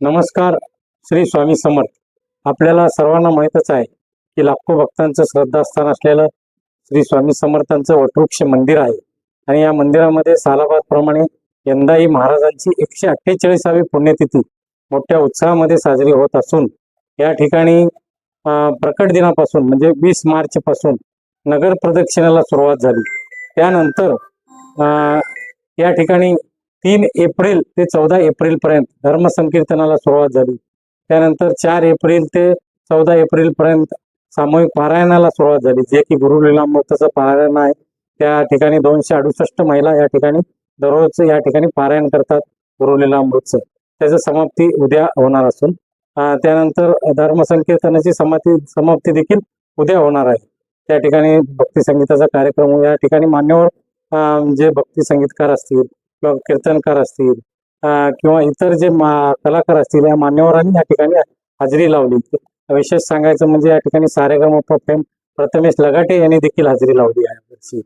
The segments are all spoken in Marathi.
नमस्कार. श्री स्वामी समर्थ. आपल्याला सर्वांना माहीतच आहे की लाखो भक्तांचं श्रद्धास्थान असलेलं श्री स्वामी समर्थांचं वटवृक्ष मंदिर आहे आणि या मंदिरामध्ये सालाबादप्रमाणे यंदाही महाराजांची 148वी पुण्यतिथी मोठ्या उत्साहामध्ये साजरी होत असून या ठिकाणी प्रकट दिनापासून म्हणजे 20 मार्च पासून नगर प्रदक्षिणेला सुरुवात झाली. त्यानंतर या ठिकाणी 3 एप्रिल ते 14 एप्रिल पर्यंत धर्मसंकीर्तनाला सुरुवात झाली. त्यानंतर 4 एप्रिल ते 14 एप्रिल पर्यंत सामूहिक पारायणाला सुरुवात झाली, जे की गुरु लीलामृताचं पारायण आहे. त्या ठिकाणी 268 महिला या ठिकाणी दररोज या ठिकाणी पारायण करतात गुरु लीलामृतचं. त्याचं समाप्ती उद्या होणार असून त्यानंतर धर्मसंकीर्तनाची समाप्ती देखील उद्या होणार आहे. त्या ठिकाणी भक्ती संगीताचा कार्यक्रम, या ठिकाणी मान्यवर जे भक्ती संगीतकार असतील किंवा कीर्तनकार असतील किंवा इतर जे कलाकार असतील या मान्यवरांनी या ठिकाणी हजेरी लावली. विशेष सांगायचं म्हणजे या ठिकाणी सारेगमप फेम प्रथमेश लगाटे यांनी देखील हजेरी लावली आहे.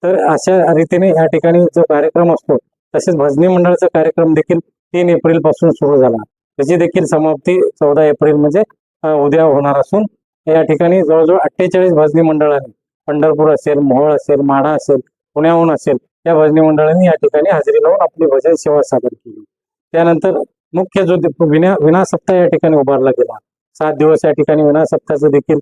तर अशा रीतीने या ठिकाणी जो कार्यक्रम असतो, तसेच भजनी मंडळाचा कार्यक्रम देखील 3 एप्रिल पासून सुरू झाला. त्याची देखील समाप्ती 14 एप्रिल म्हणजे उद्या होणार असून या ठिकाणी जवळजवळ 48 भजनी मंडळांनी, पंढरपूर असेल, मोहोळ असेल, माढा असेल, पुण्याहून असेल, या भजनी मंडळांनी या ठिकाणी हजेरी लावून आपली भजन सेवा सादर केली. त्यानंतर मुख्य जो विना सप्ताह या ठिकाणी उभारला गेला. 7 दिवस या ठिकाणी विना सप्ताहाचं देखील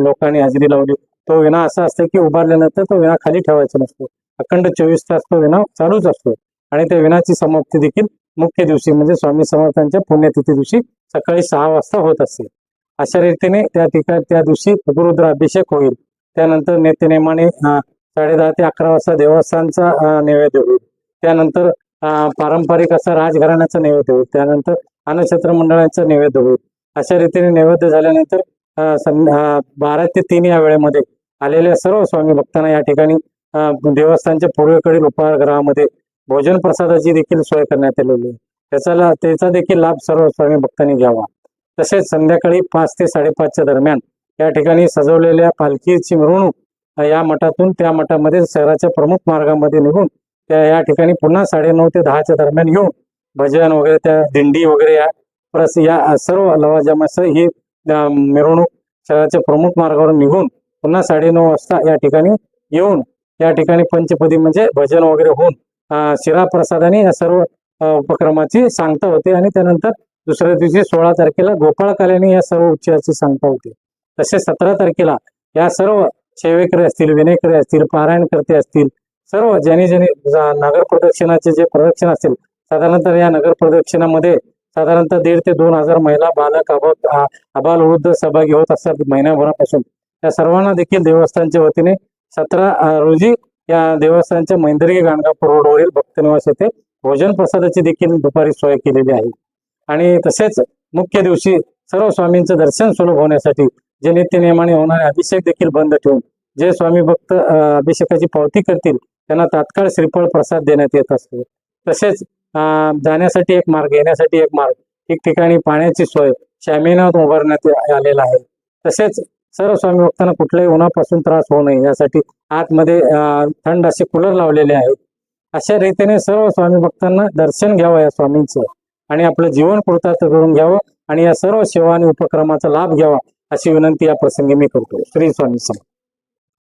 लोकांनी हजेरी लावली. तो विना असा असतो की उभारल्यानंतर तो विना खाली ठेवायचा नसतो, अखंड 24 तास तो विना चालूच असतो आणि त्या विनाची समाप्ती देखील मुख्य दिवशी म्हणजे स्वामी समर्थांच्या पुण्यतिथी दिवशी सकाळी 6 वाजता होत असते. अशा रीतीने त्या दिवशी गुरुद्र अभिषेक होईल. त्यानंतर नित्यनेमाने 10:30 ते 11 वाजता देवस्थानचा नैवेद्य होईल. त्यानंतर पारंपरिक असा राजघराण्याचा नैवेद्य होईल. त्यानंतर अन्नछत्र मंडळाचा नैवेद्य होईल. अशा रीतीने नैवेद्य झाल्यानंतर 12 ते 3 या वेळेमध्ये आलेल्या सर्व स्वामी भक्तांना या ठिकाणी देवस्थानच्या पूर्वेकडील उपाहारगृहामध्ये भोजन प्रसादाची देखील सोय करण्यात आलेली आहे. त्याचा देखील लाभ सर्व स्वामी भक्तांनी घ्यावा. तसेच संध्याकाळी 5 ते 5:30च्या दरम्यान या ठिकाणी सजवलेल्या पालखीची मिरवणूक या मठातून त्या मठामध्ये शहराच्या प्रमुख मार्गामध्ये निघून या ठिकाणी पुन्हा 9:30 ते 10च्या दरम्यान येऊन भजन वगैरे, त्या दिंडी वगैरे या सर्व लवाजमासह ही मिरवणूक शहराच्या प्रमुख मार्गावरून निघून पुन्हा 9:30 वाजता या ठिकाणी येऊन या ठिकाणी पंचपदी म्हणजे भजन वगैरे होऊन शिरा प्रसादाने या सर्व उपक्रमाची सांगता होते आणि त्यानंतर दुसऱ्या दिवशी 16 तारखेला गोपाळकाल्याने या सर्व उत्सवाची सांगता होते. तसेच 17 तारखेला या सर्व सेवेकरी असतील, विनयकरी असतील, पारायणकर्ते असतील, सर्व ज्यांनी नगर प्रदक्षिणाचे जे प्रदक्षिण असतील, साधारणतः या नगर प्रदक्षिणामध्ये साधारणतः 1,500 ते 2,000 महिला, बालक, अबाल वृद्ध सहभागी होत असतात महिन्याभरापासून. या सर्वांना देखील देवस्थानच्या वतीने 17 रोजी या देवस्थानच्या मैंदर्गी गाणगापूर रोडवरील भक्तनिवास येथे भोजन प्रसादाची देखील दुपारी सोय केलेली आहे. आणि तसेच मुख्य दिवशी सर्व स्वामींचं दर्शन सुलभ होण्यासाठी जे नित्य नियमाने होणारे अभिषेक देखील बंद ठेवून जे स्वामी भक्त अभिषेकाची पावती करतील त्यांना तात्काळ श्रीफळ प्रसाद देण्यात येत असतो. तसेच जाण्यासाठी एक मार्ग, येण्यासाठी एक मार्ग, ठिकठिकाणी पाण्याची सोय शामियानात उभारण्यात आलेला आहे. तसेच सर्व स्वामी भक्तांना कुठल्याही उन्हापासून त्रास होऊ नये यासाठी आतमध्ये थंड असे कूलर लावलेले आहेत. अशा रीतीने सर्व स्वामी भक्तांना दर्शन घ्यावं या स्वामींचं आणि आपलं जीवन कृतार्थ करून घ्यावं आणि या सर्व सेवा आणि उपक्रमाचा लाभ घ्यावा अशी विनंती या प्रसंगी मी करतो. श्री स्वामी समर्थ.